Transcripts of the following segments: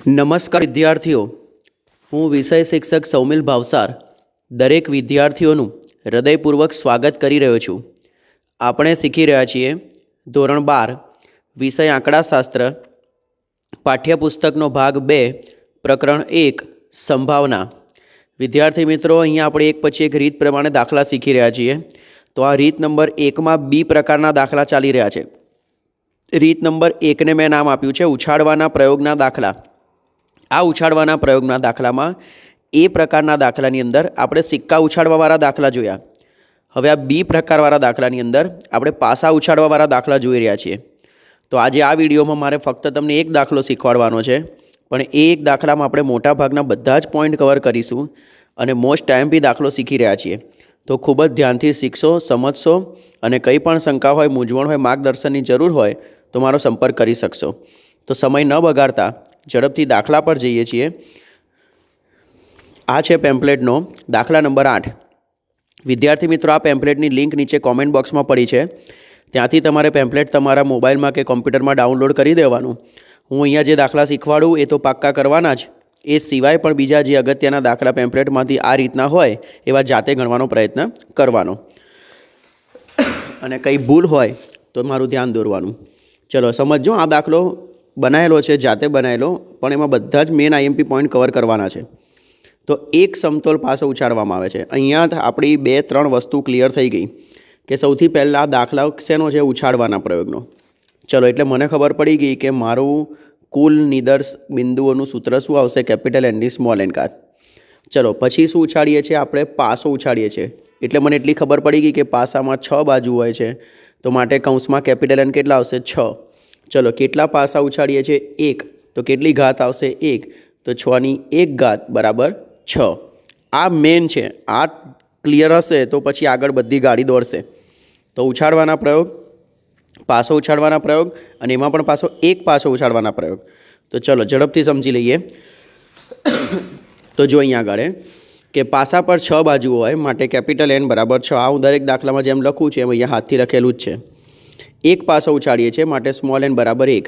નમસ્કાર વિદ્યાર્થીઓ, હું વિષય શિક્ષક સૌમિલ ભાવસાર દરેક વિદ્યાર્થીઓનું હૃદયપૂર્વક સ્વાગત કરી રહ્યો છું. આપણે શીખી રહ્યા છીએ ધોરણ 12 વિષય આંકડાશાસ્ત્ર પાઠ્યપુસ્તકનો ભાગ 2 પ્રકરણ 1 સંભાવના. વિદ્યાર્થી મિત્રો, અહીંયા આપણે એક પછી એક રીત પ્રમાણે દાખલા શીખી રહ્યા છીએ. તો આ રીત નંબર 1માં બી પ્રકારના દાખલા ચાલી રહ્યા છે. રીત નંબર 1ને મેં નામ આપ્યું છે ઉછાળવાના પ્રયોગના દાખલા. આ ઉછાળવાના પ્રયોગના દાખલામાં એ પ્રકારના દાખલાની અંદર આપણે સિક્કા ઉછાળવાવાળા દાખલા જોયા. હવે આ બી પ્રકારવાળા દાખલાની અંદર આપણે પાસા ઉછાળવાવાળા દાખલા જોઈ રહ્યા છીએ. તો આજે આ વિડીયોમાં મારે ફક્ત તમને એક દાખલો શીખવાડવાનો છે, પણ એ એક દાખલામાં આપણે મોટા ભાગના બધા જ પોઈન્ટ કવર કરીશું અને મોસ્ટ ટાઈમથી દાખલો શીખી રહ્યા છીએ. તો ખૂબ જ ધ્યાનથી શીખશો, સમજશો અને કંઈ પણ શંકા હોય, મૂંઝવણ હોય, માર્ગદર્શનની જરૂર હોય તો મારો સંપર્ક કરી શકશો. તો સમય ન બગાડતા ઝડપથી દાખલા પર જઈએ છીએ. આ છે પેમ્પલેટનો દાખલા નંબર 8. વિદ્યાર્થી મિત્રો, આ પેમ્પલેટની લિંક નીચે કોમેન્ટ બોક્સમાં પડી છે. ત્યાંથી તમારે પેમ્પલેટ તમારા મોબાઈલમાં કે કોમ્પ્યુટરમાં ડાઉનલોડ કરી દેવાનું. હું અહીંયા જે દાખલા શીખવાડું એ તો પાક્કા કરવાના જ. એ સિવાય પણ બીજા જે અગત્યના દાખલા પેમ્પલેટમાંથી આ રીતના હોય એવા જાતે ગણવાનો પ્રયત્ન કરવાનો. અને કંઈ ભૂલ હોય તો મારું ધ્યાન દોરવાનું. ચલો સમજો, આ દાખલો બનાવેલો છે, જાતે બનાવેલો, પણ એમાં બધા જ મેન આઈએમપી પોઈન્ટ કવર કરવાના છે. તો એક સમતોલ પાસો ઉછાળવામાં આવે છે. અહીંયા આપણી 2-3 વસ્તુ ક્લિયર થઈ ગઈ કે સૌથી પહેલાં આ દાખલા શેનો છે? ઉછાળવાના પ્રયોગનો. ચલો, એટલે મને ખબર પડી ગઈ કે મારું કુલ નિદર્શ બિંદુઓનું સૂત્ર શું આવશે? કેપિટલ એનની સ્મોલ એન કાર. ચલો, પછી શું ઉછાળીએ છીએ? આપણે પાસો ઉછાળીએ છીએ. એટલે મને એટલી ખબર પડી ગઈ કે પાસામાં 6 બાજુ હોય છે, તો માટે કૌંસમાં કેપિટલ એન કેટલા આવશે? 6. ચલો, કેટલા પાસા ઉછાળીએ છીએ? 1. તો કેટલી ઘાત આવશે? 1. તો 6ની 1 ઘાત બરાબર 6. આ મેન છે. આ ક્લિયર હશે તો પછી આગળ બધી ગાડી દોડશે. તો ઉછાળવાના પ્રયોગ, પાસો ઉછાળવાના પ્રયોગ, અને એમાં પણ પાછો એક પાસો ઉછાળવાના પ્રયોગ. તો ચલો ઝડપથી સમજી લઈએ. તો જો અહીંયા આગળ કે પાસા પર 6 બાજુ હોય માટે કેપિટલ એન બરાબર 6. આ હું દરેક દાખલામાં જેમ લખું છું એમ અહીંયા હાથથી લખેલું જ છે. એક પાસો ઉછાળીએ છીએ માટે સ્મોલ એન બરાબર 1.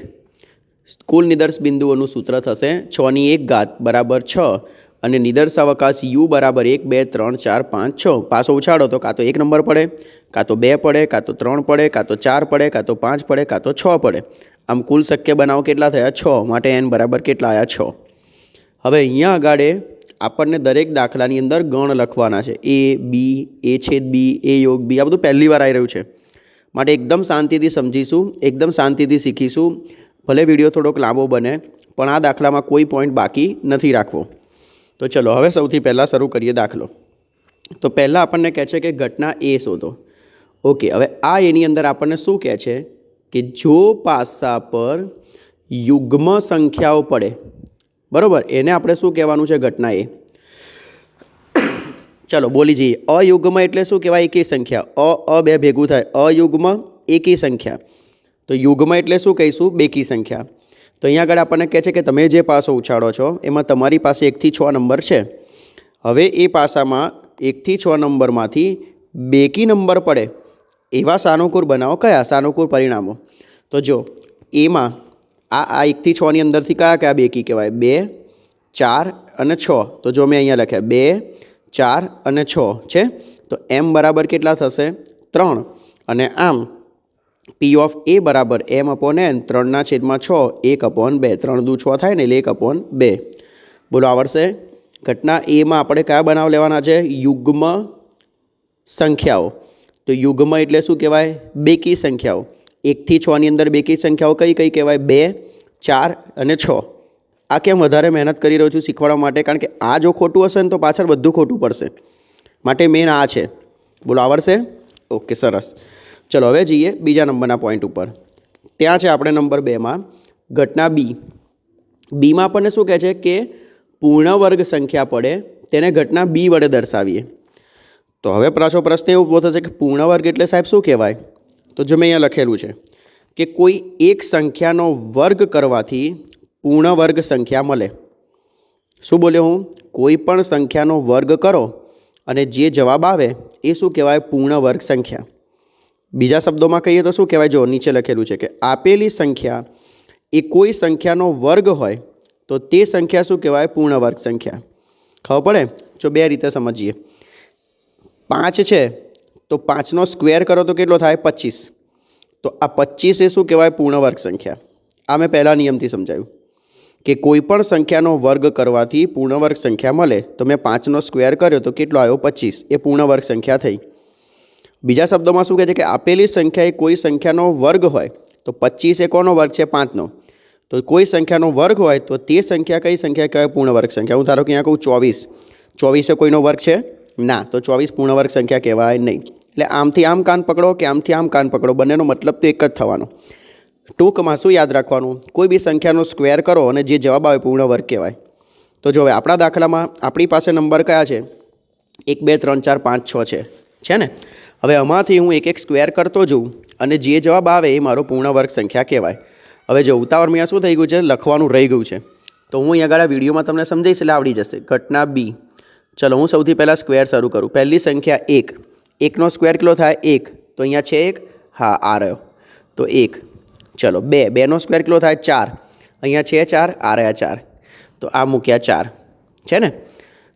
કુલ નિદર્શ બિંદુઓનું સૂત્ર થશે 6ની 1 ઘાત બરાબર 6 અને નિદર્શ અવકાશ યુ બરાબર 1, 2, 3, 4, 5, 6. પાસો ઉછાળો તો કાં તો 1 નંબર પડે, કાં તો 2 પડે, કાં તો 3 પડે, કાં તો 4 પડે, કાં તો 5 પડે, કાં તો 6 પડે. આમ કુલ શક્ય બનાવો કેટલા થયા? 6. માટે એન બરાબર કેટલા આવ્યા? 6. હવે અહીંયા આગળ આપણને દરેક દાખલાની અંદર ગણ લખવાના છે. એ બી, એ છેદ બી, એ યોગ બી. આ બધું પહેલી વાર આવી રહ્યું છે માટે એકદમ શાંતિથી સમજીશું, એકદમ શાંતિથી શીખીશું. ભલે વિડીયો થોડોક લાંબો બને, પણ આ દાખલામાં કોઈ પોઈન્ટ બાકી નથી રાખવો. તો ચલો હવે સૌથી પહેલાં શરૂ કરીએ દાખલો. તો પહેલાં આપણને કહે છે કે ઘટના એ શોધો. ઓકે, હવે આ એની અંદર આપણને શું કહે છે કે જો પાસા પર યુગ્મ સંખ્યાઓ પડે, બરાબર, એને આપણે શું કહેવાનું છે? ઘટના એ. ચલો બોલી જઈએ. અયુગ્મ એટલે શું કહેવાય? એકી સંખ્યા. અ બે ભેગું થાય. અયુગ્મ એકી સંખ્યા. તો યુગ્મ એટલે શું કહીશું? બેકી સંખ્યા. તો અહીંયા આગળ આપણને કહે છે કે તમે જે પાસો ઉછાળો છો એમાં તમારી પાસે 1 થી 6 નંબર છે. હવે એ પાસામાં 1 થી 6 નંબરમાંથી બેકી નંબર પડે એવા સાનુકૂળ બનાવો. કયા સાનુકૂળ પરિણામો? તો જો એમાં આ 1 થી 6ની અંદરથી કયા કયા બેકી કહેવાય? 2, 4 અને 6. તો જો મેં અહીંયા લખ્યા 2, 4 અને 6 છે. તો એમ બરાબર કેટલા થશે? 3. અને આમ પી ઓફ એ બરાબર એમ અપોન એન 3/6 1/2. 3 દુ 6 થાય ને એટલે 1/2. બોલો આવડશે? ઘટના એમાં આપણે કયા બનાવ લેવાના છે? યુગ્મ સંખ્યાઓ. તો યુગ્મ એટલે શું કહેવાય? બેકી સંખ્યાઓ. 1 થી 6ની અંદર બેકી સંખ્યાઓ કઈ કઈ કહેવાય? 2, 4 અને 6. આ કેમ વધારે મહેનત કરી રહ્યો છું શીખવાડવા માટે? કારણ કે આ જો ખોટું હશે ને તો પાછળ બધું ખોટું પડશે. માટે મેન આ છે. બોલો આવડશે? ઓકે, સરસ. ચલો હવે જઈએ બીજા નંબરના પોઈન્ટ ઉપર. ત્યાં છે આપણે નંબર 2માં ઘટના બી. બીમાં આપણને શું કહે છે કે પૂર્ણ વર્ગ સંખ્યા પડે તેને ઘટના બી વડે દર્શાવીએ. તો હવે પાછો પ્રશ્ન એવો ઊભો થશે કે પૂર્ણ વર્ગ એટલે સાહેબ શું કહેવાય? તો જો મેં અહીંયા લખેલું છે કે કોઈ એક સંખ્યાનો વર્ગ કરવાથી પૂર્ણ વર્ગ સંખ્યા મળે. શું બોલ્યો હું? કોઈ પણ સંખ્યાનો વર્ગ કરો અને જે જવાબ આવે એ શું કહેવાય? પૂર્ણ વર્ગ સંખ્યા. બીજા શબ્દોમાં કહીએ તો શું કહેવાય? જો નીચે લખેલું છે કે આપેલી સંખ્યા એ કોઈ સંખ્યાનો વર્ગ હોય તો તે સંખ્યા શું કહેવાય? પૂર્ણ વર્ગ સંખ્યા. ખબર પડે? જો બે રીતે સમજીએ. 5 છે તો 5નો સ્ક્વેર કરો તો કેટલો થાય? 25. તો આ 25 એ શું કહેવાય? પૂર્ણ વર્ગ સંખ્યા. આ મેં પહેલા નિયમથી સમજાવ્યું કે કોઈ પણ સંખ્યાનો વર્ગ કરવાથી પૂર્ણ વર્ગ સંખ્યા મળે. તો મેં 5નો સ્ક્વેર કર્યો તો કેટલો આવ્યો? 25. એ પૂર્ણ વર્ગ સંખ્યા થઈ. બીજા શબ્દોમાં શું કહે છે કે આપેલી સંખ્યા એ કોઈ સંખ્યાનો વર્ગ હોય તો 25 એ કોનો વર્ગ છે? 5નો. તો કોઈ સંખ્યાનો વર્ગ હોય તો તે સંખ્યા કઈ સંખ્યા કહેવાય? પૂર્ણ વર્ગ સંખ્યા. હું ધારો કે અહીંયા કહું 24. 24 એ કોઈનો વર્ગ છે? ના. તો 24 પૂર્ણ વર્ગ સંખ્યા કહેવાય નહીં. એટલે આમથી આમ કાન પકડો કે આમથી આમ કાન પકડો, બંનેનો મતલબ તો એક જ થવાનો. ટૂંકમાં શું યાદ રાખવાનું? કોઈ બી સંખ્યાનો સ્ક્વેર કરો અને જે જવાબ આવે પૂર્ણ વર્ગ કહેવાય. તો જો હવે આપણા દાખલામાં આપણી પાસે નંબર કયા છે? 1 2 3 4 5 6 છે ને? હવે આમાંથી હું એક એક સ્ક્વેર કરતો જઉં અને જે જવાબ આવે એ મારો પૂર્ણ વર્ગ સંખ્યા કહેવાય. હવે જો ઉતાવળમાં અહીંયા શું થઈ ગયું છે? લખવાનું રહી ગયું છે. તો હું અહીંયા આગળ વિડીયોમાં તમને સમજાવીશ એટલે આવડી જશે. ઘટના બી. ચલો હું સૌથી પહેલાં સ્ક્વેર શરૂ કરું. પહેલી સંખ્યા 1. 1નો સ્ક્વેર કેટલો થાય? 1. તો અહીંયા છે 1. હા, આ રહ્યો. તો 1. ચલો 2. 2નો સ્ક્વેર કેટલો થાય? 4. અહીંયા છે 4. આ રહ્યા 4. તો આ મૂક્યા 4 છે ને?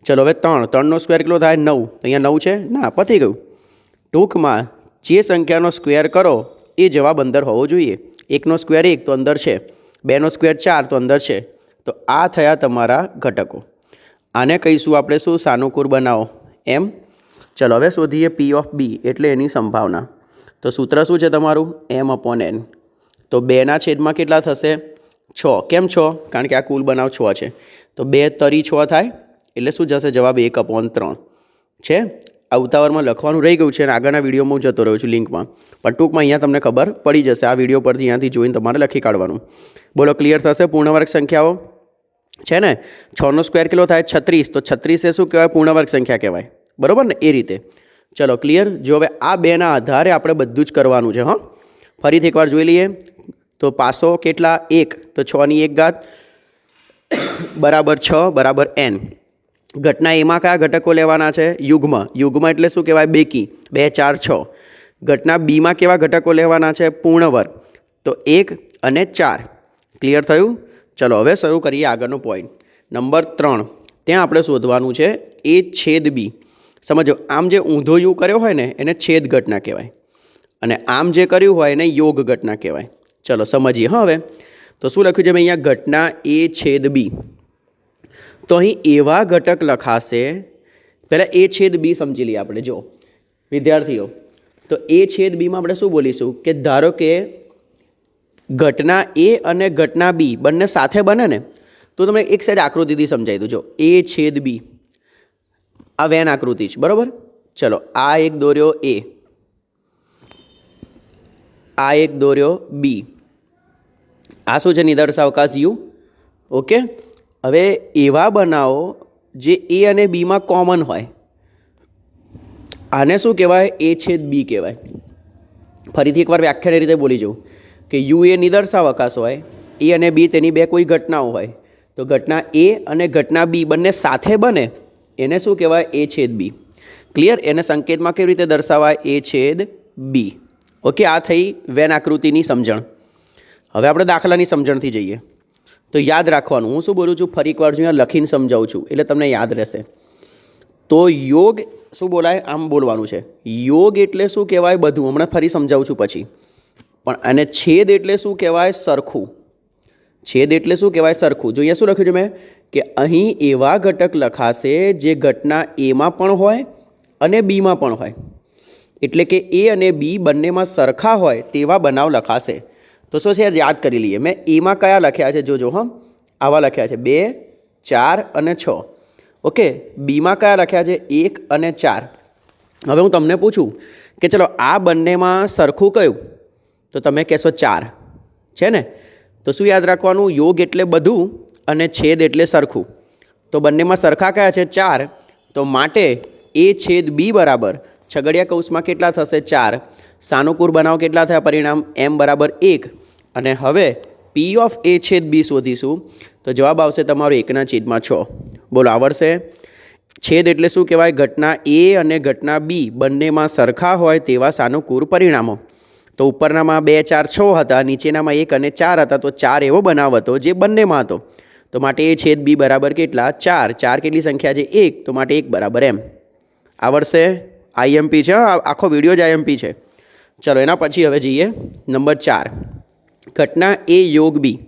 ચલો હવે 3. 3નો સ્ક્વેર કેટલો થાય? 9. અહીંયા 9 છે? ના, પતી ગયું. ટૂંકમાં જે સંખ્યાનો સ્ક્વેર કરો એ જવાબ અંદર હોવો જોઈએ. 1નો સ્ક્વેર 1 તો અંદર છે. 2નો સ્ક્વેર 4 તો અંદર છે. તો આ થયા તમારા ઘટકો. આને કહીશું આપણે શું? સાનુકૂળ બનાવો એમ. ચલો હવે શોધીએ પી ઓફ બી એટલે એની સંભાવના. તો સૂત્ર શું છે તમારું? m/n. તો 2ના છેદમાં કેટલા થશે? 6. કેમ 6? કારણ કે આ કુલ બનાવ 6 છે. તો 2 તરી 6 થાય એટલે શું જશે જવાબ? 1/3 છે. આ ઉતાવળમાં લખવાનું રહી ગયું છે અને આગળના વિડીયોમાં હું જતો રહ્યો છું લિંકમાં, પણ ટૂંકમાં અહીંયા તમને ખબર પડી જશે. આ વિડીયો પરથી અહીંયાથી જોઈને તમારે લખી કાઢવાનું. બોલો, ક્લિયર થશે? પૂર્ણ વર્ગ સંખ્યાઓ છે ને? 6નો સ્ક્વેર કેટલો થાય? 36. તો 36 એ શું કહેવાય? પૂર્ણ વર્ગ સંખ્યા કહેવાય. બરાબર ને? એ રીતે. ચલો ક્લિયર. જો હવે આ બેના આધારે આપણે બધું જ કરવાનું છે. હા, ફરીથી એકવાર જોઈ લઈએ. તો પાસો કેટલા? 1. તો 6ની 1 ઘાત બરાબર 6 બરાબર n. ઘટના એમાં કયા ઘટકો લેવાના છે? યુગ્મ. યુગ્મ એટલે શું કહેવાય? બેકી. 2 4 6. ઘટના બીમાં કેવા ઘટકો લેવાના છે? પૂર્ણ વર્ગ. તો 1 અને 4. ક્લિયર થયું? ચલો હવે શરૂ કરીએ આગળનો પોઈન્ટ. નંબર 3. ત્યાં આપણે શોધવાનું છે એ છેદ બી. સમજો, આમ જે ઊંધો યુ કર્યો હોય ને એને છેદ ઘટના કહેવાય અને આમ જે કર્યું હોય એને યોગ ઘટના કહેવાય. ચલો સમજીએ. હા, હવે તો શું લખ્યું છે મેં અહીંયા? ઘટના એ છેદ બી. તો અહીં એવા ઘટક લખાશે. પહેલાં એ છેદ બી સમજી લઈએ આપણે. જો વિદ્યાર્થીઓ, તો એ છેદ બીમાં આપણે શું બોલીશું કે ધારો કે ઘટના એ અને ઘટના બી બંને સાથે બને ને, તો તમને એક સાઈડ આકૃતિથી સમજાવી દઉં. જો એ છેદ બી, આ વેન આકૃતિ છે. બરાબર? ચલો આ એક દોર્યો એ, આ એક દોર્યો બી. આ શું છે? નિદર્શાવકાશ યુ. ઓકે. હવે એવા બનાવો જે એ અને બીમાં કોમન હોય, આને શું કહેવાય? એ છેદ બી કહેવાય. ફરીથી એકવાર વ્યાખ્યાની રીતે બોલી જાઉં કે યુ એ નિદર્શાવકાશ હોય, એ અને બી તેની બે કોઈ ઘટનાઓ હોય. તો ઘટના એ અને ઘટના બી બંને સાથે બને એને શું કહેવાય? એ છેદ બી. ક્લિયર? એને સંકેતમાં કેવી રીતે દર્શાવાય? એ છેદ બી. ઓકે, આ થઈ વેન આકૃતિની સમજણ. હવે આપણે દાખલાની સમજણથી જઈએ. તો યાદ રાખવાનું, હું શું બોલું છું ફરી એકવાર જો અહીંયા લખીને સમજાવું છું એટલે તમને યાદ રહેશે. તો યોગ શું બોલાય? આમ બોલવાનું છે. યોગ એટલે શું કહેવાય? બધું. હમણાં ફરી સમજાવું છું પછી. પણ અને છેદ એટલે શું કહેવાય? સરખું. છેદ એટલે શું કહેવાય? સરખું. જો અહીંયા શું લખ્યું છે મેં કે અહીં એવા ઘટક લખાશે જે ઘટના એમાં પણ હોય અને બીમાં પણ હોય. એટલે કે એ અને બી બંનેમાં સરખા હોય તેવા બનાવ લખાશે. તો શું છે? યાદ કરી લઈએ. મેં એમાં કયા લખ્યા છે? જોજો. હા, આવા લખ્યા છે 2 4 અને 6. ઓકે. બીમાં કયા લખ્યા છે? 1 અને 4. હવે હું તમને પૂછું કે ચલો આ બંનેમાં સરખું કયું? તો તમે કહેશો 4 છે ને? તો શું યાદ રાખવાનું? યોગ એટલે બધું અને છેદ એટલે સરખું. તો બંનેમાં સરખા કયા છે? 4. તો માટે એ છેદ બી બરાબર છગડિયા કૌંસમાં કેટલા થશે? 4. સાનુકૂળ બનાવો કેટલા થયા? પરિણામ m બરાબર 1. અને હવે પી ઓફ એ છેદ બી શોધીશું તો જવાબ આવશે તમારો 1/6. બોલો, આવડશે? છેદ એટલે શું કહેવાય? ઘટના એ અને ઘટના બી બંનેમાં સરખા હોય તેવા સાનુકૂળ પરિણામો. તો ઉપરનામાં 2 4 6 હતા, નીચેનામાં 1 અને 4 હતા. તો 4 એવો બનાવ હતો જે બંનેમાં હતો. તો માટે એ છેદ બી બરાબર કેટલા? 4. 4 કેટલી સંખ્યા છે? 1. તો માટે 1 બરાબર એમ. આવડશે? આઈએમપી છે, આખો વિડીયો જ આઈએમપી છે. ચલો એના પછી હવે જઈએ નંબર 4. ઘટના એ યોગ બી.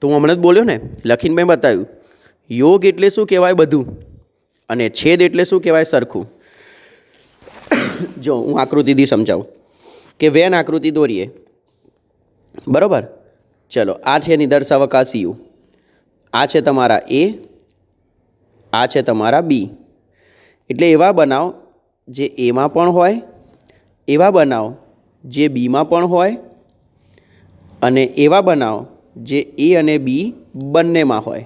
તો હું હમણાં જ બોલ્યો ને, લખીને મેં બતાવ્યું. યોગ એટલે શું કહેવાય? બધું. અને છેદ એટલે શું કહેવાય? સરખું. જો હું આકૃતિથી સમજાવું કે વેન આકૃતિ દોરીએ, બરાબર? ચલો, આ છે નિદર્શાવકાશ યુ, આ છે તમારા એ, આ છે તમારા બી. એટલે એવા બનાવ જે એમાં પણ હોય, એવા બનાવ જે બીમાં પણ હોય, અને એવા બનાવ જે એ અને બી બંનેમાં હોય.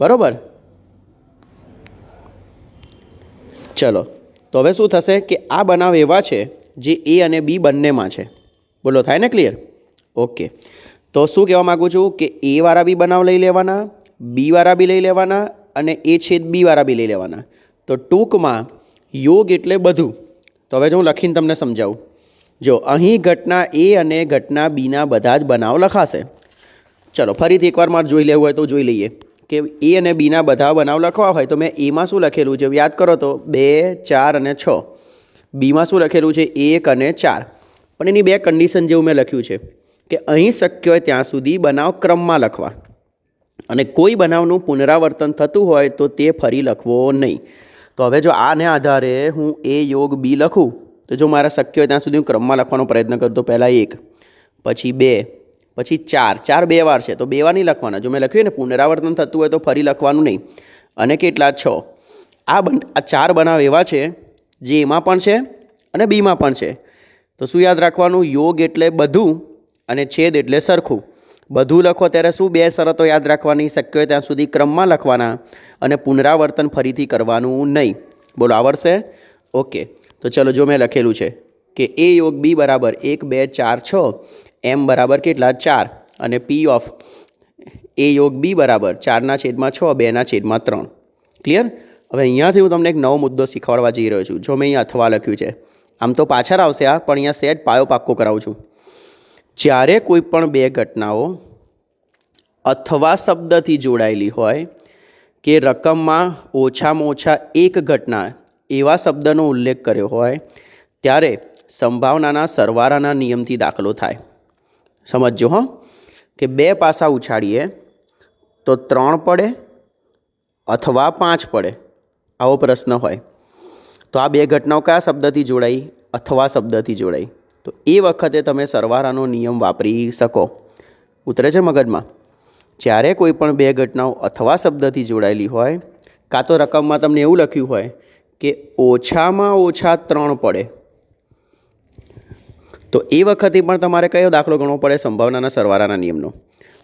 બરાબર? ચલો, તો હવે શું થશે કે આ બનાવ એવા છે જે એ અને બી બંનેમાં છે. બોલો, થાય ને ક્લિયર? ઓકે. તો શું કહેવા માગું છું કે એ વાળા બી બનાવ લઈ લેવાના, બી વાળા બી લઈ લેવાના, અને એ છેદ બી વાળા બી લઈ લેવાના. તો ટૂંકમાં યોગ એટલે બધું. તો હવે જો હું લખીને તમને સમજાવું. જો અહીં ઘટના એ અને ઘટના બીના બધા જ બનાવ લખાશે. ચલો ફરીથી એકવાર મારે જોઈ લેવું હોય તો જોઈ લઈએ કે એ અને બીના બધા બનાવ લખવા હોય તો મેં એમાં શું લખેલું છે? યાદ કરો તો 2, 4 અને 6. બીમાં શું લખેલું છે? 1 અને 4. પણ એની બે કન્ડિશન જેવું મેં લખ્યું છે કે અહીં શક્ય હોય ત્યાં સુધી બનાવ ક્રમમાં લખવા, અને કોઈ બનાવનું પુનરાવર્તન થતું હોય તો તે ફરી લખવો નહીં. તો હવે જો આને આધારે હું એ યોગ બી લખું, તો જો મારા શક્ય હોય ત્યાં સુધી હું ક્રમમાં લખવાનો પ્રયત્ન કરું તો પહેલાં 1, પછી 2, પછી 4. 4 બે વાર છે તો 2 વાર નહીં લખવાના. જો મેં લખ્યું ને પુનરાવર્તન થતું હોય તો ફરી લખવાનું નહીં. અને કેટલા? 6. આ 4 બનાવ એવા છે જે એમાં પણ છે અને બીમાં પણ છે. તો શું યાદ રાખવાનું? યોગ એટલે બધું અને છેદ એટલે સરખું. બધું લખો ત્યારે શું 2 શરતો યાદ રાખવાની? શક્ય હોય ત્યાં સુધી ક્રમમાં લખવાના અને પુનરાવર્તન ફરીથી કરવાનું નહીં. બોલો, આવડશે? ઓકે. તો ચલો, જો મેં લખેલું છે કે એ યોગ બી બરાબર 1, 2, 4, 6, એમ બરાબર કેટલા? 4, અને પી ઓફ એ યોગ બી બરાબર 4/6, 2/3. ક્લિયર? હવે અહીંયાથી હું તમને એક નવો મુદ્દો શીખવાડવા જઈ રહ્યો છું. જો મેં અહીંયા અથવા લખ્યું છે, આમ તો પાછળ આવશે આ, પણ અહીંયા સહેજ પાયો પાક્કો કરાવું છું. જ્યારે કોઈ પણ 2 ઘટનાઓ અથવા શબ્દથી જોડાયેલી હોય કે રકમમાં ઓછામાં ઓછા એક ઘટના એવા શબ્દનો ઉલ્લેખ કર્યો હોય ત્યારે સંભાવનાના સરવાળાના નિયમથી દાખલો થાય. સમજજો હો, કે 2 પાસા ઉછાળીએ તો 3 પડે અથવા 5 પડે, આવો પ્રશ્ન હોય. તો આ 2 ઘટનાઓ કયા શબ્દથી જોડાઈ? અથવા શબ્દથી જોડાઈ. તો એ વખતે તમે સરવાળાનો નિયમ વાપરી શકો. ઉતરે છે મગજમાં? જ્યારે કોઈ પણ 2 ઘટનાઓ અથવા શબ્દથી જોડાયેલી હોય, કાં તો રકમમાં તમને એવું લખ્યું હોય કે ઓછામાં ઓછા 3 પડે, તો એ વખતે પણ તમારે કયો દાખલો ગણવો પડે? સંભાવનાના સરવાળાના નિયમનો.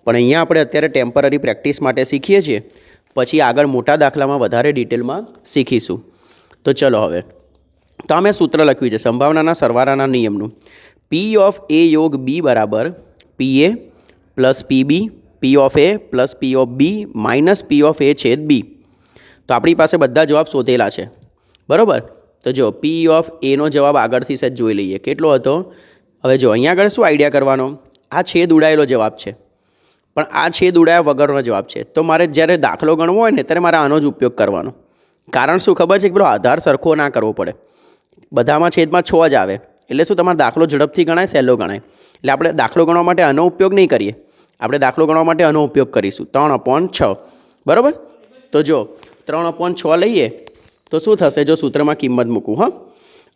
પણ અહીંયા આપણે અત્યારે ટેમ્પરરી પ્રેક્ટિસ માટે શીખીએ છીએ, પછી આગળ મોટા દાખલામાં વધારે ડિટેલમાં શીખીશું. તો ચલો હવે, તો આ મેં સૂત્ર લખ્યું છે સંભાવનાના સરવાળાના નિયમનું. પી ઓફ એ યોગ બી બરાબર P A plus P B, P of A plus P of B minus P of A છેદ બી. તો આપણી પાસે બધા જવાબ શોધેલા છે, બરાબર? તો જો પી ઓફ એનો જવાબ આગળથી સેજ જોઈ લઈએ કેટલો હતો. હવે જો અહીંયા આગળ શું આઈડિયા કરવાનો? આ છેદ ઉડાયેલો જવાબ છે, પણ આ છેદ ઉડાયા વગરનો જવાબ છે. તો મારે જ્યારે દાખલો ગણવો હોય ને ત્યારે મારે આનો જ ઉપયોગ કરવાનો. કારણ શું ખબર છે કે પેલો આધાર સરખો ના કરવો પડે. બધામાં છેદમાં 6 જ આવે એટલે શું તમારો દાખલો ઝડપથી ગણાય, સહેલો ગણાય. એટલે આપણે દાખલો ગણવા માટે આનો ઉપયોગ નહીં કરીએ, આપણે દાખલો ગણવા માટે આનો ઉપયોગ કરીશું 3/6. બરાબર? તો જો 3/6 લઈએ તો શું થશે? જો સૂત્રમાં કિંમત મૂકું, હા,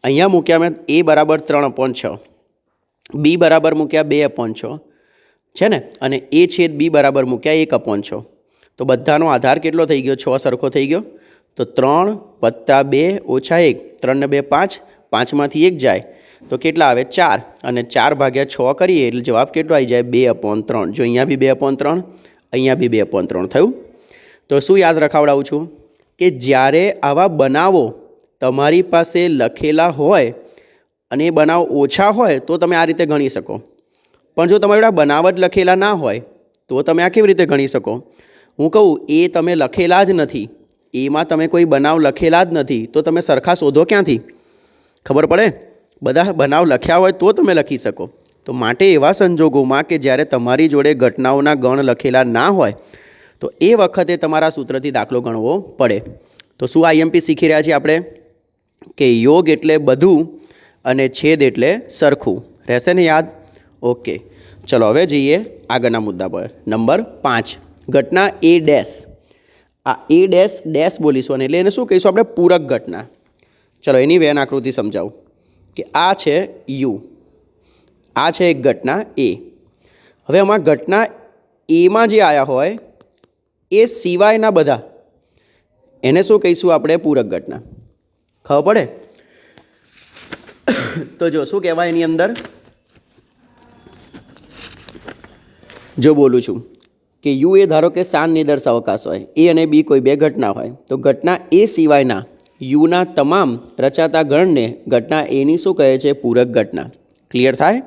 અહીંયા મૂક્યા મેં એ બરાબર 3/6, બી બરાબર મૂક્યા 2/6 છે ને, અને એ છેદ બી બરાબર મૂક્યા 1/6. તો બધાનો આધાર કેટલો થઈ ગયો? 6 સરખો થઈ ગયો. તો 3 + 2 - 1, 3 ને 2 5, 5માંથી 1 જાય તો કેટલા આવે? 4, અને 4/6 કરીએ એટલે જવાબ કેટલો આવી જાય? 2/3. જો અહીંયા બી 2/3, અહીંયા બી 2/3 થયું. તો શું યાદ રખાવડાવું છું કે જ્યારે આવા બનાવો તમારી પાસે લખેલા હોય અને એ બનાવ ઓછા હોય તો તમે આ રીતે ગણી શકો, પણ જો તમારી જોડે બનાવ જ લખેલા ના હોય તો તમે આ કેવી રીતે ગણી શકો? હું કહું એ તમે લખેલા જ નથી, એમાં તમે કોઈ બનાવ લખેલા જ નથી, તો તમે સરખા શોધો ક્યાંથી? ખબર પડે? બધા બનાવ લખ્યા હોય તો તમે લખી શકો. તો માટે એવા સંજોગોમાં કે જ્યારે તમારી જોડે ઘટનાઓના ગણ લખેલા ના હોય તો એ વખતે તમારા સૂત્રથી દાખલો ગણવો પડે. તો શું આઈએમપી શીખી રહ્યા છીએ આપણે કે યોગ એટલે બધું અને છેદ એટલે સરખું. રહેશે ને યાદ? ઓકે, ચલો હવે જઈએ આગળના મુદ્દા પર. નંબર 5, ઘટના એ ડેશ. આ એ ડેશ ડેશ બોલીશું અને એટલે એને શું કહીશું આપણે? પૂરક ઘટના. ચલો એની વેન આકૃતિ સમજાવું કે આ છે યુ, આ છે એક ઘટના એ. હવે આમાં ઘટના એમાં જે આવ્યા હોય એ સિવાયના બધા એને શું કહીશું આપણે? પૂરક ઘટના. ખબર પડે? તો જો શું કહેવાય એની અંદર, જો બોલું છું કે યુ એ ધારો કે શાંત નિદર્શ અવકાશ હોય, એ અને બી કોઈ બે ઘટના હોય, તો ઘટના એ સિવાયના યુના તમામ રચાતા ગણને ઘટના એની શું કહે છે? પૂરક ઘટના. ક્લિયર થાય?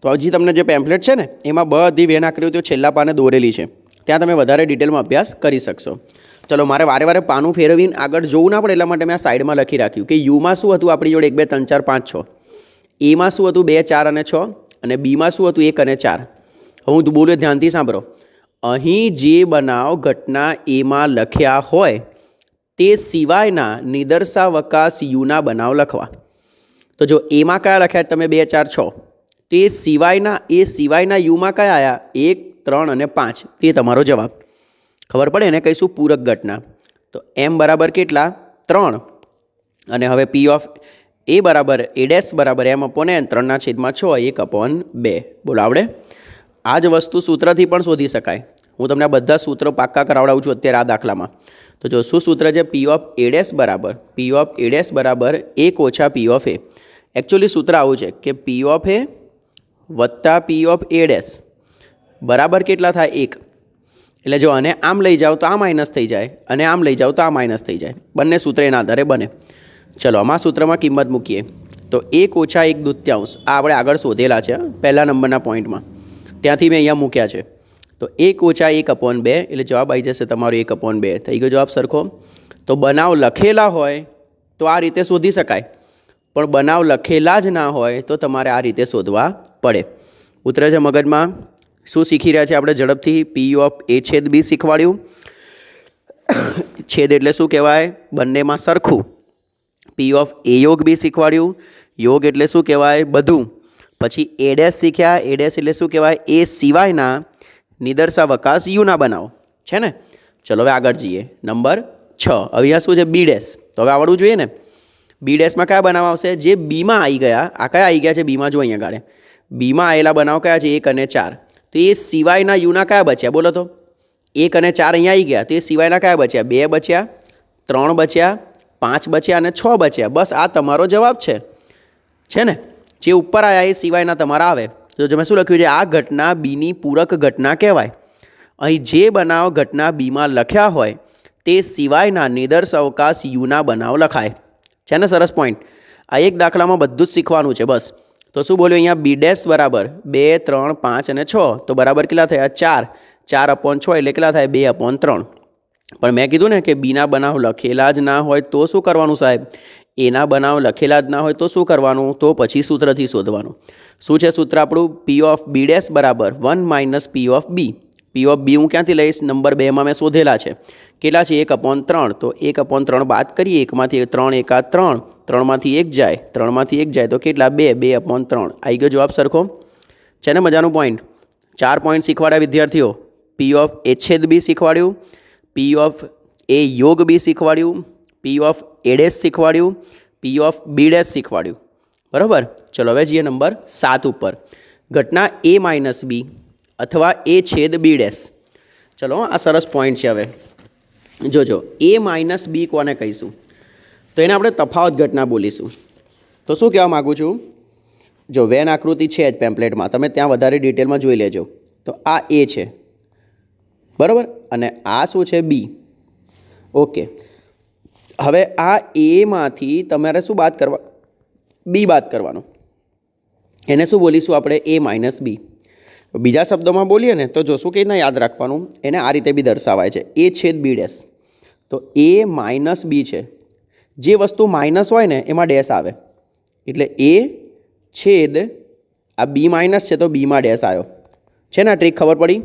તો હજી તમને જે પેમ્પલેટ છે ને એમાં બધી વેન આકૃતિઓ છેલ્લા પાને દોરેલી છે, ત્યાં તમે વધારે ડિટેલમાં અભ્યાસ કરી શકશો. ચલો મારે વારે પાનું ફેરવીને આગળ જોવું ના પડે એટલા માટે મેં આ સાઈડમાં લખી રાખ્યું કે યુમાં શું હતું આપણી જોડે? 1 2 3 4 5 6. એમાં શું હતું? 2 4 અને 6. અને બીમાં શું હતું? 1 અને 4. હું બોલું ધ્યાનથી સાંભળો. અહીં જે બનાવ ઘટના એમાં લખ્યા હોય તે સિવાયના નિદર્શાવકાશ યુના બનાવ લખવા. તો જો એમાં કયા લખ્યા તમે? 2 4 6. તે સિવાયના, એ સિવાયના યુમાં કયા આવ્યા? 1 3 અને 5. તે તમારો જવાબ. ખબર પડે? એને કહીશું પૂરક ઘટના. તો એમ બરાબર કેટલા? 3. અને હવે પી ઓફ એ બરાબર એ ડેશ બરાબર એમ અપોન એન 3/6 1/2. બોલો આવડે? આ જ વસ્તુ સૂત્રથી પણ શોધી શકાય. હું તમને બધા સૂત્રો પાક્કા કરાવડાવું છું અત્યારે આ દાખલામાં. તો જો શું સૂત્ર છે? પી ઓફ એ ડેશ બરાબર 1 ઓછા પી ઓફ એ. એકચ્યુઅલી સૂત્ર આવું છે કે પી ઓફ એ વત્તા પી ઓફ એ ડેશ બરાબર કેટલા થાય? 1. એટલે જો આને આમ લઈ જાઓ તો આ માઇનસ થઈ જાય, અને આમ લઈ જાઓ તો આ માઇનસ થઈ જાય. બંને સૂત્ર એના આધારે બને. ચલો આમાં સૂત્રમાં કિંમત મૂકીએ તો 1 ઓછા 1/2 આ આપણે આગળ શોધેલા છે પહેલા નંબરના પોઈન્ટમાં, ત્યાંથી મેં અહીંયા મૂક્યા છે. તો 1 ઓછા 1/2 એટલે જવાબ આવી જશે તમારો 1/2. થઈ ગયો જવાબ સરખો. તો બનાવ લખેલા હોય તો આ રીતે શોધી શકાય, પણ બનાવ લખેલા જ ના હોય તો તમારે આ રીતે શોધવા પડે. ઉતરે છે મગજમાં? શું શીખી રહ્યા છે આપણે ઝડપથી? પી ઓફ એ છેદ બી શીખવાડ્યું. છેદ એટલે શું કહેવાય? બંનેમાં સરખું. પી ઓફ એ યોગ બી શીખવાડ્યું. યોગ એટલે શું કહેવાય? બધું. પછી એ ડેશ શીખ્યા. એ ડેશ એટલે શું કહેવાય? એ સિવાયના નિદર્શાવકાશ યુના બનાવો છે ને. ચલો હવે આગળ જઈએ. નંબર 6. હવે અહીંયા શું છે? B dash. તો હવે આવડવું જોઈએ ને. બી ડેશમાં કયા બનાવ આવશે? જે બીમાં આવી ગયા. આ કયા આવી ગયા છે બીમાં? જો અહીંયા ગાડે બીમાં આવેલા બનાવ કયા છે? 1 અને 4. તો એ સિવાયના યુના કયા બચ્યા? બોલો તો. 1 અને 4 અહીંયા આવી ગયા, તો એ સિવાયના કયા બચ્યા? 2 બચ્યા, 3 બચ્યા, 5 બચ્યા અને 6 બચ્યા. બસ આ તમારો જવાબ છે ને. જે ઉપર આવ્યા એ સિવાયના તમારા આવે. તો તમે શું લખ્યું છે? આ ઘટના બીની પૂરક ઘટના કહેવાય. અહીં જે બનાવ ઘટના બીમાં લખ્યા હોય તે સિવાયના નિદર્શ અવકાશ યુના બનાવ લખાય છે ને. સરસ પોઈન્ટ. આ એક દાખલામાં બધું જ શીખવાનું છે બસ. તો શું બોલ્યો અહીંયા? બી ડેશ બરાબર 2 3 5 અને 6. તો બરાબર કેટલા થયા? 4. 4/6 એટલે કેટલા થાય? 2/3. પણ મેં કીધું ને કે બીના બનાવ લખેલા જ ના હોય તો શું કરવાનું સાહેબ? એના બનાવ લખેલા જ ના હોય તો શું કરવાનું? તો પછી સૂત્રથી શોધવાનું. શું છે સૂત્ર આપણું? પી ઓફ બી ડેશ બરાબર 1 - પી ઓફ બી. પી ઓફ બી હું ક્યાંથી લઈશ? નંબર 2માં મેં શોધેલા છે. કેટલા છે? 1/3. તો 1/3 બાદ કરીએ. 1માંથી 3 1 3, 3માંથી 1 જાય, 3માંથી 1 જાય તો કેટલા? 2. 2/3. આવી ગયો જવાબ સરખો છે ને. મજાનું પોઈન્ટ. 4 પોઈન્ટ શીખવાડ્યા વિદ્યાર્થીઓ. પી ઓફ એ છેદ બી શીખવાડ્યું, પી ઓફ એ યોગ બી શીખવાડ્યું, પી ઓફ એ ડેશ શીખવાડ્યું, પી ઓફ બી ડેશ શીખવાડ્યું. બરાબર. ચલો હવે જઈએ નંબર 7 ઉપર. ઘટના એ - બી અથવા એ છેદ બી ડેશ. ચલો આ સરસ પોઈન્ટ છે. હવે જોજો એ - બી કોને કહીશું? તો એને આપણે તફાવત ઘટના બોલીશું. તો શું કહેવા માગું છું? જો વેન આકૃતિ છે જ પેમ્પલેટમાં, તમે ત્યાં વધારે ડિટેલમાં જોઈ લેજો. તો આ એ છે બરાબર, અને આ શું છે? બી. ઓકે. હવે આ એમાંથી તમારે શું બાદ કરવા? બી બાદ કરવાનું. એને શું બોલીશું આપણે? એ - બી. બીજા શબ્દોમાં બોલીએ ને તો જો શું કે રીતના યાદ રાખવાનું, એને આ રીતે બી દર્શાવાય છે, એ છેદ બી ડેશ. તો એ - બી છે. જે વસ્તુ માઇનસ હોય ને એમાં ડેશ આવે, એટલે એ છેદ આ બી માઇનસ છે તો બીમાં ડેશ આવ્યો છે ને. આ ટ્રીક ખબર પડી?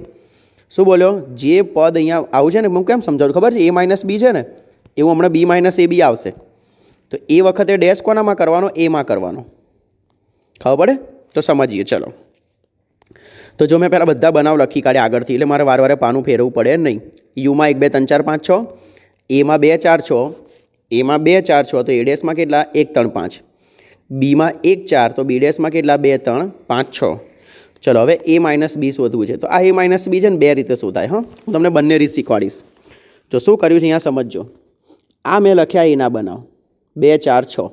શું બોલ્યો? જે પદ અહીંયા આવું છે ને, હું કેમ સમજાવું ખબર છે? a માઇનસ બી છે ને, એવું હમણાં b માઇનસ એ બી આવશે. તો એ વખતે ડેશ કોનામાં કરવાનો? એમાં કરવાનો. ખબર પડે? તો સમજીએ. ચલો, તો જો મેં પહેલાં બધા બનાવ લખી કાઢ્યા આગળથી, એટલે મારે વારે પાનું ફેરવવું પડે નહીં. યુમાં 1 2 3 4 5 6, એમાં 2 4 6, એમાં 2 4 6, તો એ ડેશમાં કેટલા? 1 3 5. બીમાં 1 4, તો બી ડેશમાં કેટલા? 2 3 5 6. ચલો, હવે a માઇનસ બી શોધવું છે. તો આ a માઇનસ બી છે ને, બે રીતે શોધાય. હા, હું તમને બંને રીત શીખવાડીશ. તો શું કર્યું છે અહીંયા સમજજો. આ મેં લખ્યા એના બનાવ 2 4 6,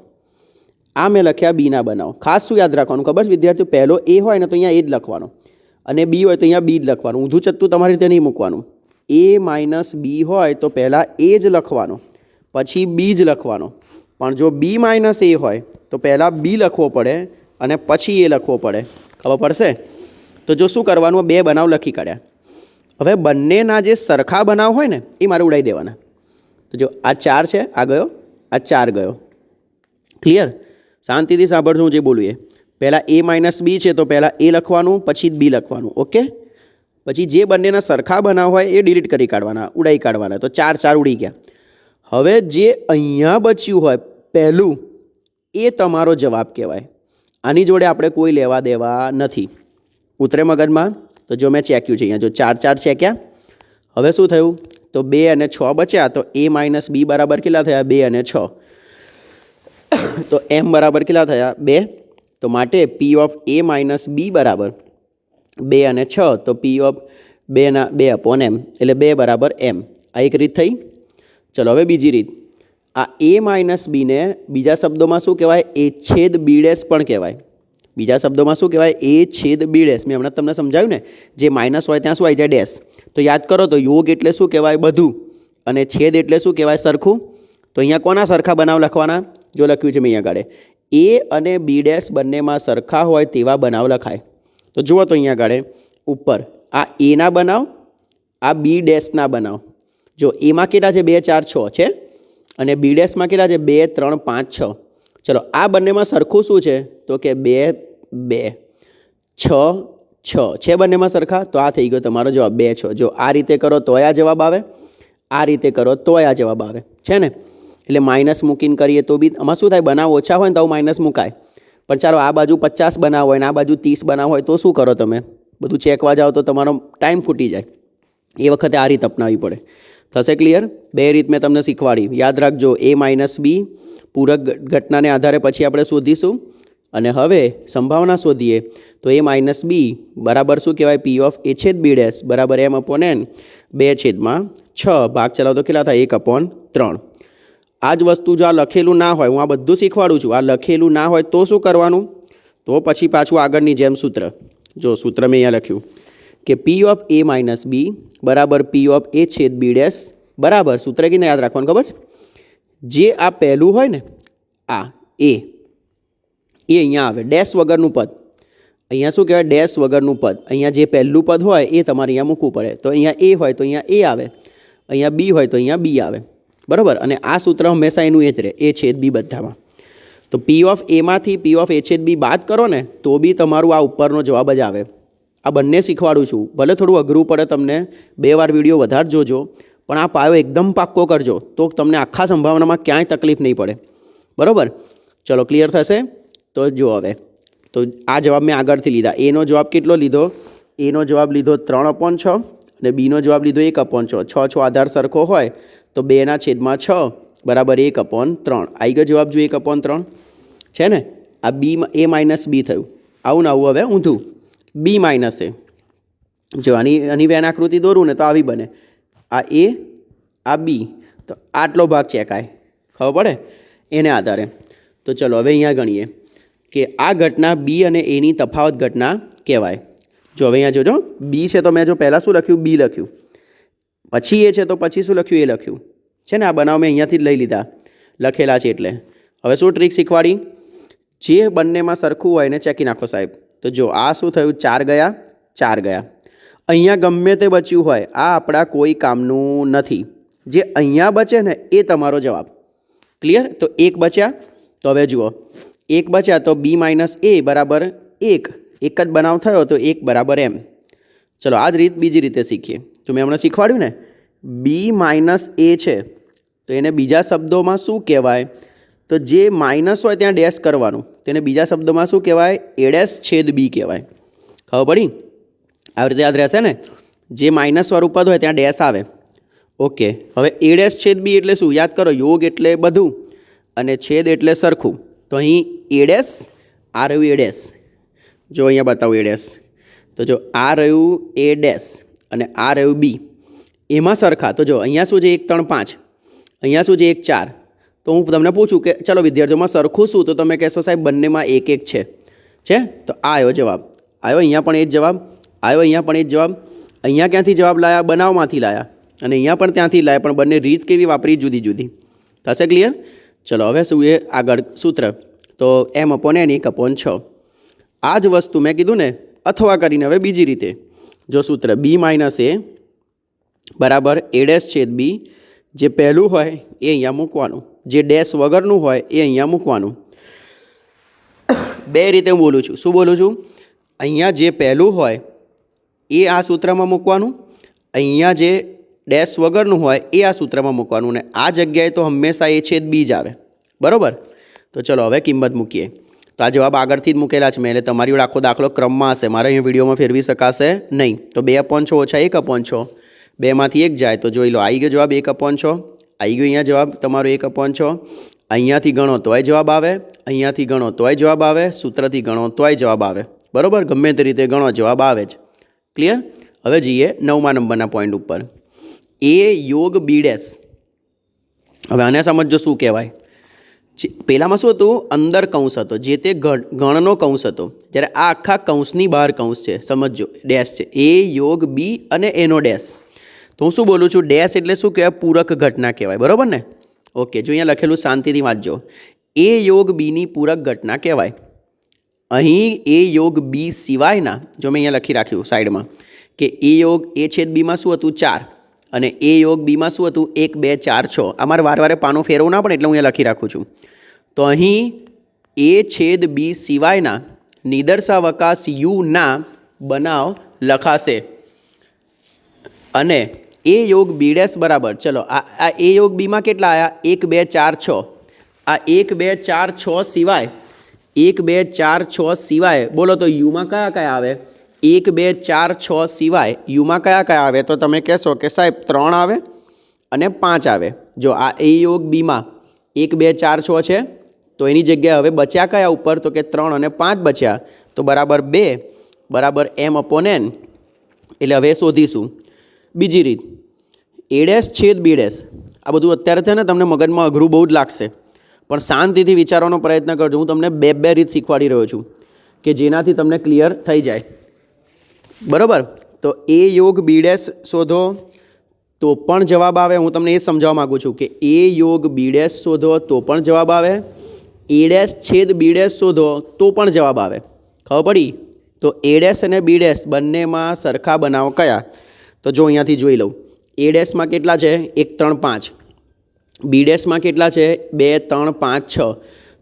આ મેં લખ્યા બીના બનાવ. ખાસ શું યાદ રાખવાનું ખબર છે વિદ્યાર્થીઓ? પહેલો એ હોય ને તો અહીંયા એ જ લખવાનો, અને બી હોય તો અહીંયા બી જ લખવાનું. ઊંધું ચત્તું તમારી રીતે નહીં મૂકવાનું. a માઇનસ બી હોય તો પહેલાં એ જ લખવાનો, પછી બી જ લખવાનો. પણ જો બી માઇનસ એ હોય તો પહેલાં બી લખવો પડે અને પછી એ લખવો પડે. ખબર પડશે? તો જો શું કરવાનું? બે બનાવ લખી કાઢ્યા. હવે બંનેના જે સરખા બનાવ હોય ને એ મારે ઉડાવી દેવાના. તો જો આ 4 છે, આ ગયો, આ 4 ગયો. ક્લિયર? શાંતિથી સાંભળજો હું જે બોલું એ. પહેલાં a માઇનસ બી છે તો પહેલાં એ લખવાનું, પછી બી લખવાનું. ઓકે? પછી જે બંનેના સરખા બનાવ હોય એ ડિલીટ કરી કાઢવાના, ઉડાવી કાઢવાના. તો 4 4 ઉડી ગયા. હવે જે અહીંયા બચ્યું હોય પહેલું, એ તમારો જવાબ કહેવાય. આની જોડે આપણે કોઈ લેવા દેવા નથી. ઉતરે મગજમાં? તો જો મેં ચેક્યું છે અહીંયા, જો 4 4 ચેક્યા. હવે શું થયું? તો 2 અને 6 બચ્યા. તો a માઇનસ બી બરાબર કેટલા થયા? 2 અને 6. તો m બરાબર કેટલા થયા? 2. તો માટે p ઓફ a માઇનસ બી બરાબર 2 અને 6. તો p ઓફ 2 અપોન m, એટલે 2 બરાબર m. આ એક રીત થઈ. ચલો, હવે બીજી રીત. આ a માઇનસ બીને બીજા શબ્દોમાં શું કહેવાય? a છેદ બી ડેશ પણ કહેવાય. બીજા શબ્દોમાં શું કહેવાય? a છેદ બી ડેશ. મેં હમણાં તમને સમજાવ્યું ને, જે માઇનસ હોય ત્યાં શું આવી જાય? ડેશ. તો યાદ કરો, તો યોગ એટલે શું કહેવાય? બધું. અને છેદ એટલે શું કહેવાય? સરખું. તો અહીંયા કોના સરખા બનાવ લખવાના? જો લખ્યું છે મેં અહીંયા આગળ, a અને બી ડેશ બંનેમાં સરખા હોય તેવા બનાવ લખાય. તો જુઓ તો અહીંયા આગળ ઉપર આ એના બનાવ, આ બી ડેશના બનાવ. જો એમાં કેટલા છે? 2 4 6 છે, અને બી ડેશમાં કેટલા છે? 2 3 5 6. ચલો, આ બંનેમાં સરખું શું છે? તો કે 2 2 6 6 છે બંનેમાં સરખા. તો આ થઈ ગયો તમારો જવાબ 2 6. જો આ રીતે કરો તો આ જવાબ આવે, આ રીતે કરો તો આ જવાબ આવે. છે ને? એટલે માઇનસ મૂકીને કરીએ તો બી આમાં શું થાય? બનાવ ઓછા હોય ને તો માઇનસ મુકાય. પણ ચાલો, આ બાજુ 50 બનાવ હોય ને આ બાજુ 30 બનાવ હોય તો શું કરો તમે? બધું ચેકવા જાઓ તો તમારો ટાઈમ ખૂટી જાય. એ વખતે આ રીત અપનાવવી પડે. થશે ક્લિયર? બે રીત મેં તમને શીખવાડી. યાદ રાખજો, a માઇનસ બી પૂરક ઘટનાને આધારે પછી આપણે શોધીશું. અને હવે સંભાવના શોધીએ તો a માઇનસ બી બરાબર શું કહેવાય? p ઓફ a છેદ બી ડેશ બરાબર m અપોન n. 2/6 ભાગ ચલાવો તો કેટલા થાય? 1/3. આ જ વસ્તુ જો આ લખેલું ના હોય, હું આ બધું શીખવાડું છું, આ લખેલું ના હોય તો શું કરવાનું? તો પછી પાછું આગળની જેમ સૂત્ર. જો સૂત્ર મેં અહીંયા લખ્યું કે p ઓફ a માઇનસ બી બરાબર p ઓફ a છેદ બી ડેશ બરાબર, સૂત્ર કીને યાદ રાખવાનું ખબર છે? જે આ પહેલું હોય ને, આ એ અહીંયા આવે ડેશ વગરનું પદ. અહીંયા શું કહેવાય? ડેશ વગરનું પદ. અહીંયા જે પહેલું પદ હોય એ તમારે અહીંયા મૂકવું પડે. તો અહીંયા એ હોય તો અહીંયા એ આવે, અહીંયા બી હોય તો અહીંયા બી આવે. બરાબર? અને આ સૂત્ર હંમેશા એનું એ જ રહે, એ છેદ બી બધામાં. તો પી ઓફ એમાંથી પી ઓફ એ છેદ બી બાદ કરો ને તો બી તમારું આ ઉપરનો જવાબ જ આવે. આ બંને શીખવાડું છું. ભલે થોડું અઘરું પડે તમને, 2 વાર વિડીયો વધારે જોજો, પણ આ પાયો એકદમ પાક્કો કરજો તો તમને આખા સંભાવનામાં ક્યાંય તકલીફ નહીં પડે. બરાબર? ચલો, ક્લિયર થશે? તો જો હવે તો આ જવાબ મેં આગળથી લીધા. એનો જવાબ કેટલો લીધો? એનો જવાબ લીધો 3/6 અને બીનો જવાબ લીધો 1/6. 6 6 આધાર સરખો હોય તો 2/6 બરાબર 1/3. આવી ગયો જવાબ. જો 1/3 છે ને? આ બી એ માઇનસ બી થયું. આવું ને આવું હવે ઊંધું બી માઇનસ એ. જો આની વેન આકૃતિ દોરું ને તો આવી બને, આ એ આ બી. તો આટલો ભાગ ચેકાય. ખબર પડે? એને આધારે. તો ચલો હવે અહીંયા ગણીએ કે આ ઘટના બી અને એની તફાવત ઘટના કહેવાય. જો હવે અહીંયા જોજો, બી છે તો મેં જો પહેલાં શું લખ્યું? બી લખ્યું. પછી એ છે તો પછી શું લખ્યું? એ લખ્યું. છે ને? આ બનાવ મેં અહીંયાથી જ લઈ લીધા, લખેલા છે એટલે. હવે શું ટ્રીક શીખવાડી? જે બંનેમાં સરખું હોય એને ચેકી નાખો સાહેબ. તો જો આ શું થયું? 4 ગયા, 4 ગયા. અહીંયા ગમે તે બચ્યું હોય, આ આપણા કોઈ કામનું નથી. જે અહીંયા બચે ને એ તમારો જવાબ. ક્લિયર? તો 1 બચ્યા. તો હવે જુઓ, 1 બચ્યા તો બી માઇનસ એ બરાબર 1. એક જ બનાવ થયો તો 1 બરાબર m. ચલો આ જ રીત બીજી રીતે શીખીએ. તો મેં હમણાં શીખવાડ્યું ને, બી માઇનસ એ છે તો એને બીજા શબ્દોમાં શું કહેવાય? તો જે માઇનસ હોય ત્યાં ડેશ કરવાનું, તેને બીજા શબ્દોમાં શું કહેવાય? એ ડેશ છેદ બી કહેવાય. ખબર પડી? આવી રીતે યાદ રહેશે ને, જે માઇનસવાળું પદ હોય ત્યાં ડેશ આવે. ઓકે, હવે એ ડેશ છેદ બી એટલે શું? યાદ કરો, યોગ એટલે બધું અને છેદ એટલે સરખું. તો અહીં એ ડેશ, આ રહ્યું એ ડેશ, જો અહીંયા બતાવું એ ડેશ, તો જો આ રહ્યું એ ડેશ અને આ રહ્યું બી, એમાં સરખા. તો જો અહીંયા શું છે? 1 3 5, અહીંયા શું છે? 1 4. તો હું તમને પૂછું કે ચલો વિદ્યાર્થીઓમાં સરખું શું? તો તમે કહેશો સાહેબ બંનેમાં 1 1 છે. તો આ આવ્યો જવાબ. આવ્યો અહીંયા પણ એ જ જવાબ, આવ્યો અહીંયા પણ એ જ જવાબ. અહીંયા ક્યાંથી જવાબ લાયા? બનાવમાંથી લાયા. અને અહીંયા પણ ત્યાંથી લાયા, પણ બંને રીત કેવી વાપરી? જુદી જુદી. થશે ક્લિયર? ચલો હવે શું એ આગળ સૂત્ર? તો m/n 1/6. આ જ વસ્તુ મેં કીધું ને, અથવા કરીને હવે બીજી રીતે જો સૂત્ર b માઇનસ એ બરાબર એ ડેશ છેદ બી, જે પહેલું હોય એ અહીંયા મૂકવાનું, જે ડેશ વગરનું હોય એ અહીંયા મૂકવાનું. બે રીતે હું બોલું છું. શું બોલું છું? અહીંયા જે પહેલું હોય એ આ સૂત્રમાં મૂકવાનું, અહીંયા જે ડેશ વગરનું હોય એ આ સૂત્રમાં મૂકવાનું, ને આ જગ્યાએ તો હંમેશા એ છેદ બી જ આવે. બરાબર? તો ચલો હવે કિંમત મૂકીએ. તો આ જવાબ આગળથી જ મૂકેલા છે મેં, એટલે તમારી જોડે આખો દાખલો ક્રમમાં હશે, મારે અહીંયા વિડીયોમાં ફેરવી શકાશે નહીં. તો 2/6 ઓછા 1/6, 2માંથી 1 જાય તો જોઈ લો, આવી ગયો જવાબ 1/6. આવી ગયો અહીંયા જવાબ તમારો 1/6. અહીંયાથી ગણો તોય જવાબ આવે, અહીંયાથી ગણો તોય જવાબ આવે, સૂત્રથી ગણો તોય જવાબ આવે. બરાબર? ગમે તે રીતે ગણો જવાબ આવે જ. ક્લિયર? હવે જઈએ 9મા નંબરના પોઈન્ટ ઉપર, એ યોગ બી ડેશ. હવે આને સમજો શું કહેવાય. પહેલાંમાં શું હતું? અંદર કૌંસ હતો, જે તે ગણનો કૌંસ હતો. જ્યારે આ આખા કૌંસની બહાર કૌંસ છે, સમજો ડેશ છે. એ યોગ બી અને એનો ડેશ. તો હું શું બોલું છું? ડેશ એટલે શું કહેવાય? પૂરક ઘટના કહેવાય. બરાબર ને? ઓકે, જો અહીંયા લખેલું શાંતિથી વાંચજો. એ યોગ બીની પૂરક ઘટના કહેવાય. અહીં એ યોગ બી સિવાયના, જો મેં અહીંયા લખી રાખ્યું સાઈડમાં, કે એ યોગ એ છેદ બીમાં શું હતું? 4, અને એ યોગ બીમાં શું હતું? 1 2 4 6. અમારે વારે પાનું ફેરવું ના પણ એટલે હું અહીંયા લખી રાખું છું. તો અહીં એ છેદ બી સિવાયના નિદર્શાવકાશ યુના બનાવ લખાશે. અને એ યોગ બી ડેશ બરાબર, ચલો આ એ યોગ બીમાં કેટલા આવ્યા? 1 2 4 6. આ 1 2 4 6 સિવાય, 1 2 4 6 સિવાય બોલો તો યુમાં કયા કયા આવે? 1 2 4 6 સિવાય યુમાં કયા કયા આવે? તો તમે કહેશો કે સાહેબ 3 આવે અને 5 આવે. જો આ એ યોગ બીમાં 1 2 4 6 છે, તો એની જગ્યાએ હવે બચ્યા કયા ઉપર? તો કે 3 અને 5 બચ્યા, તો બરાબર 2 બરાબર m/n. એટલે હવે શોધીશું બીજી રીત, એ ડેશ છેદ બી ડેશ. આ બધું અત્યારે છે ને તમને મગજમાં અઘરું બહુ જ લાગશે, પણ શાંતિથી વિચારવાનો પ્રયત્ન કરજો. હું તમને બે રીત શીખવાડી રહ્યો છું કે જેનાથી તમને ક્લિયર થઈ જાય. બરાબર? તો એ યોગ બી ડેશ શોધો તો પણ જવાબ આવે. હું તમને એ સમજાવવા માગું છું કે એ યોગ બી ડેશ શોધો તો પણ જવાબ આવે, એ ડેશ છેદ બી ડેશ શોધો તો પણ જવાબ આવે. ખબર પડી? તો એ ડેશ અને બી ડેશ બંનેમાં સરખા બનાવો કયા? તો જો અહીંયાથી જોઈ લઉં, એ ડેશમાં કેટલા છે? 1 3 5. બી ડેશમાં કેટલા છે? 2 3 5 6.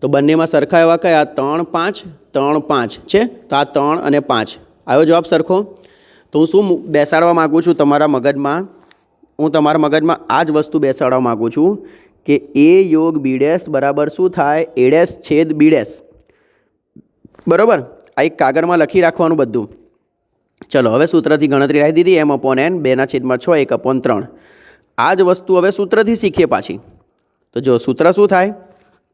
તો બંનેમાં સરખા એવા કયા? 3 5 3 5 છે. તો આ 3 અને 5 આવ્યો જવાબ સરખો. તો હું શું બેસાડવા માગું છું તમારા મગજમાં? હું તમારા મગજમાં આ જ વસ્તુ બેસાડવા માગું છું કે એ યોગ બી ડેશ બરાબર શું થાય? એ ડેશ છેદ બી ડેશ. બરાબર? આ એક કાગળમાં લખી રાખવાનું બધું. ચલો હવે સૂત્રથી ગણતરી આવી દીધી, m/n 2/6 1/3. આ જ વસ્તુ હવે સૂત્રથી શીખીએ પાછી. તો જો સૂત્ર શું થાય?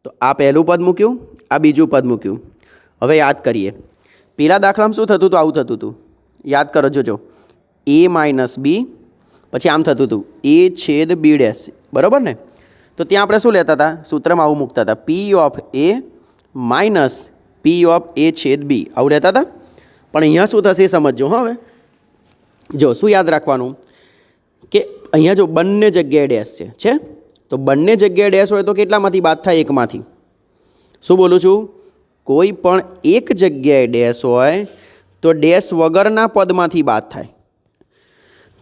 તો આ પહેલું પદ મૂક્યું, આ બીજું પદ મૂક્યું. હવે યાદ કરીએ, પેલા દાખલામાં શું થતું હતું? આવું થતું હતું. યાદ કરો જોજો, a માઇનસ બી, પછી આમ થતું હતું એ છેદ બી ડેશ. બરાબર ને? તો ત્યાં આપણે શું લેતા હતા? સૂત્રમાં આવું મૂકતા હતા, p of a minus p of a છેદ બી. આવું લેતા હતા. પણ અહીંયા શું થશે એ સમજો. હવે જો શું યાદ રાખવાનું કે અહીંયા જો બંને જગ્યાએ ડેશ છે, તો બંને જગ્યાએ ડેશ હોય તો કેટલામાંથી બાદ થાય? એકમાંથી. શું બોલું છું? કોઈ પણ એક જગ્યાએ ડેશ હોય તો ડેશ વગરના પદમાંથી બાદ થાય.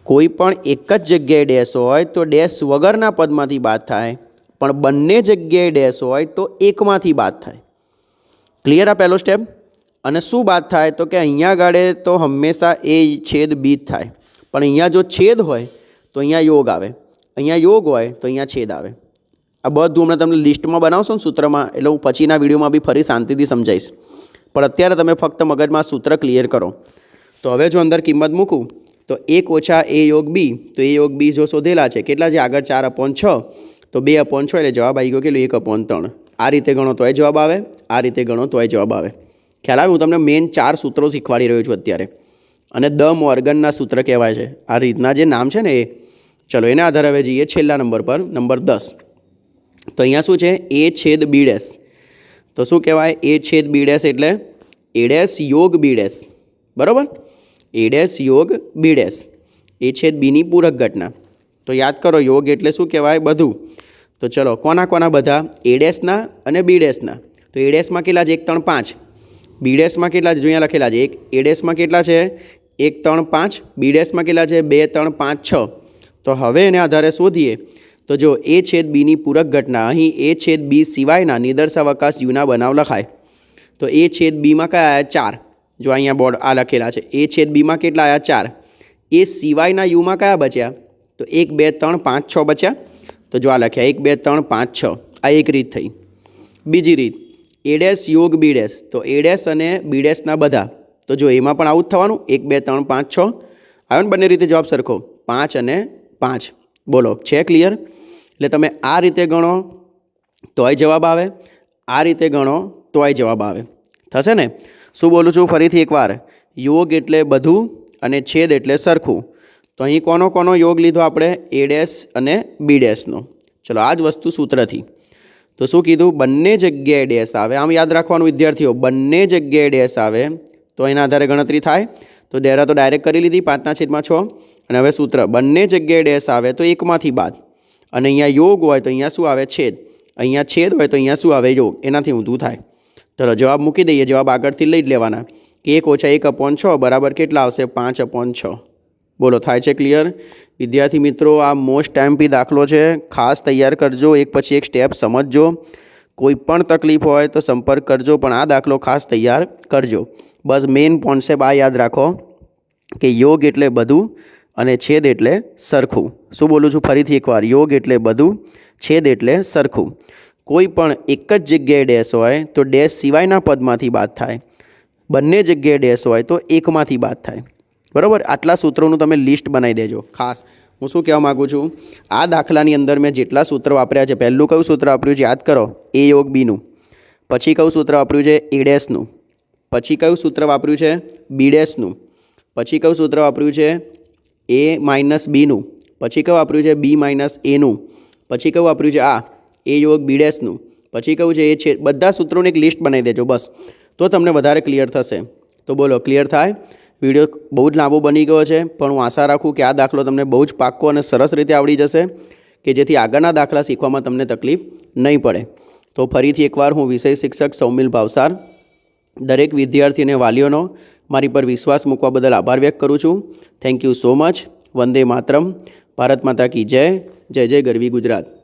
કોઈ પણ એક જ જગ્યાએ ડેશ હોય તો ડેશ વગરના પદમાંથી બાદ થાય, પણ બંને જગ્યાએ ડેશ હોય તો એકમાંથી બાદ થાય. ક્લિયર? આ પહેલો સ્ટેપ. અને શું બાદ થાય તો કે અહીંયા આગળ તો હંમેશા એ છેદ બી જ થાય, પણ અહીંયા જો છેદ હોય તો અહીંયા યોગ આવે, અહીંયા યોગ હોય તો અહીંયા છેદ આવે. આ બધું હમણાં તમને લિસ્ટમાં બનાવશો ને સૂત્રમાં, એટલે હું પછીના વિડીયોમાં બી ફરી શાંતિથી સમજાવીશ, પણ અત્યારે તમે ફક્ત મગજમાં સૂત્ર ક્લિયર કરો. તો હવે જો અંદર કિંમત મૂકું તો 1 ઓછા એ યોગ બી, તો એ યોગ બી જો શોધેલા છે કેટલા છે આગળ 4/6, તો 2/6 એટલે જવાબ આવી ગયો કેટલું 1/3. આ રીતે ગણો તોય જવાબ આવે, આ રીતે ગણો તોય જવાબ આવે. ખ્યાલ આવે? હું તમને મેઇન 4 સૂત્રો શીખવાડી રહ્યો છું અત્યારે, અને દ મોર્ગનના સૂત્ર કહેવાય છે આ રીતના જે નામ છે ને એ. ચલો એના આધારે હવે જઈએ છેલ્લા નંબર પર, નંબર 10. તો અહીંયા શું છે એ છેદ બી ડેશ, તો શું કહેવાય એ છેદ બી ડેશ એટલે એ ડેશ યોગ બી ડેશ, બરાબર? એ ડેશ યોગ બી ડેશ, એ છેદ બીની પૂરક ઘટના. તો યાદ કરો યોગ એટલે શું કહેવાય બધું. તો ચલો કોના કોના બધા એ ડેશના અને બી ડેશના. તો એ ડેશમાં કેટલા છે 1 3 5, બી ડેશમાં કેટલા છે જો અહીંયા લખેલા છે, એ ડેશમાં કેટલા છે 1 3 5, બી ડેશમાં કેટલા છે 2 3 5 6. તો હવે એને આધારે શોધીએ તો જો એ છેદ બીની પૂરક ઘટના, અહીં એ છેદ બી સિવાયના નિદર્શાવકાશ યુના બનાવ લખાય. તો એ છેદ બીમાં કયા આવ્યા 4, જો અહીંયા બોર્ડ આ લખેલા છે, એ છેદ બીમાં કેટલા આવ્યા 4, એ સિવાયના યુમાં કયા બચ્યા તો 1 2 3 5 6 બચ્યા. તો જો આ લખ્યા 1 2 3 5 6, આ એક રીત થઈ. બીજી રીત એ ડેશ યોગ બી ડેશ, તો એ ડેશ અને બી ડેશના બધા, તો જો એમાં પણ આવું જ થવાનું 1 2 3 5 6 આવ્યો ને, બંને રીતે જવાબ સરખો 5 અને 5. બોલો છે ક્લિયર? એટલે તમે આ રીતે ગણો તોય જવાબ આવે, આ રીતે ગણો તોય જવાબ આવે. થશે ને? શું બોલું છું ફરીથી એકવાર, યોગ એટલે બધું અને છેદ એટલે સરખું. તો અહીં કોનો કોનો યોગ લીધો આપણે એ ડેશ અને બી ડેશનો. ચલો આ જ વસ્તુ સૂત્રથી. તો શું કીધું બંને જગ્યાએ ડેશ આવે, આમ યાદ રાખવાનું વિદ્યાર્થીઓ, બંને જગ્યાએ ડેશ આવે તો એના આધારે ગણતરી થાય. તો ડેરા તો ડાયરેક્ટ કરી લીધી 5/6. અને હવે સૂત્ર બંને જગ્યાએ ડેશ આવે તો એકમાંથી બાદ, અને અહીંયા યોગ હોય તો અહીંયા શું આવે છેદ, અહીંયા છેદ હોય તો અહીંયા શું આવે યોગ, એનાથી ઊંધું થાય. ચલો જવાબ મૂકી દઈએ, જવાબ આગળથી લઈ જ લેવાના કે 1 ઓછા 1/6 બરાબર કેટલા આવશે 5/6. બોલો થાય છે ક્લિયર? વિદ્યાર્થી મિત્રો આ મોસ્ટ ટાઈમપી દાખલો છે, ખાસ તૈયાર કરજો, એક પછી એક સ્ટેપ સમજજો. કોઈ પણ તકલીફ હોય તો સંપર્ક કરજો, પણ આ દાખલો ખાસ તૈયાર કરજો. બસ મેઇન કોન્સેપ્ટ આ યાદ રાખો કે યોગ એટલે બધું અને છેદ એટલે સરખું. શું બોલું છું ફરીથી એકવાર, યોગ એટલે બધું, છેદ એટલે સરખું. કોઈ પણ એક જ જગ્યાએ ડેશ હોય તો ડેશ સિવાયના પદમાંથી બાદ થાય, બંને જગ્યાએ ડેશ હોય તો એકમાંથી બાદ થાય, બરાબર? આટલા સૂત્રોનું તમે લિસ્ટ બનાવી દેજો. ખાસ હું શું કહેવા માગું છું, આ દાખલાની અંદર મેં જેટલા સૂત્રો વાપર્યા છે, પહેલું કયું સૂત્ર વાપર્યું છે યાદ કરો, એ યોગ બીનું. પછી કયું સૂત્ર વાપર્યું છે એ ડેશનું. પછી કયું સૂત્ર વાપર્યું છે બી ડેશનું. પછી કયું સૂત્ર વાપર્યું છે એ માઇનસ બીનું. પછી કયું વાપર્યું છે બી માઇનસ એનું. પછી કયું વાપર્યું છે આ એ યોગ બી ડેશનું. પછી કયું છે એ છે. બધા સૂત્રોની એક લિસ્ટ બનાવી દેજો બસ, તો તમને વધારે ક્લિયર થશે. તો બોલો ક્લિયર થાય? વિડીયો બહુ જ લાંબો બની ગયો છે, પણ હું આશા રાખું કે આ દાખલો તમને બહુ જ પાક્કો અને સરસ રીતે આવડી જશે, કે જેથી આગળના દાખલા શીખવામાં તમને તકલીફ નહીં પડે. તો ફરીથી એકવાર હું વિષય શિક્ષક સૌમિલ ભાવસાર દરેક વિદ્યાર્થી અને વાલીઓનો મારી પર વિશ્વાસ મૂકવા બદલ આભાર વ્યક્ત કરું છું. Thank you so much. વંદે માતરમ. ભારત માતા કી જય. જય જય ગરવી ગુજરાત.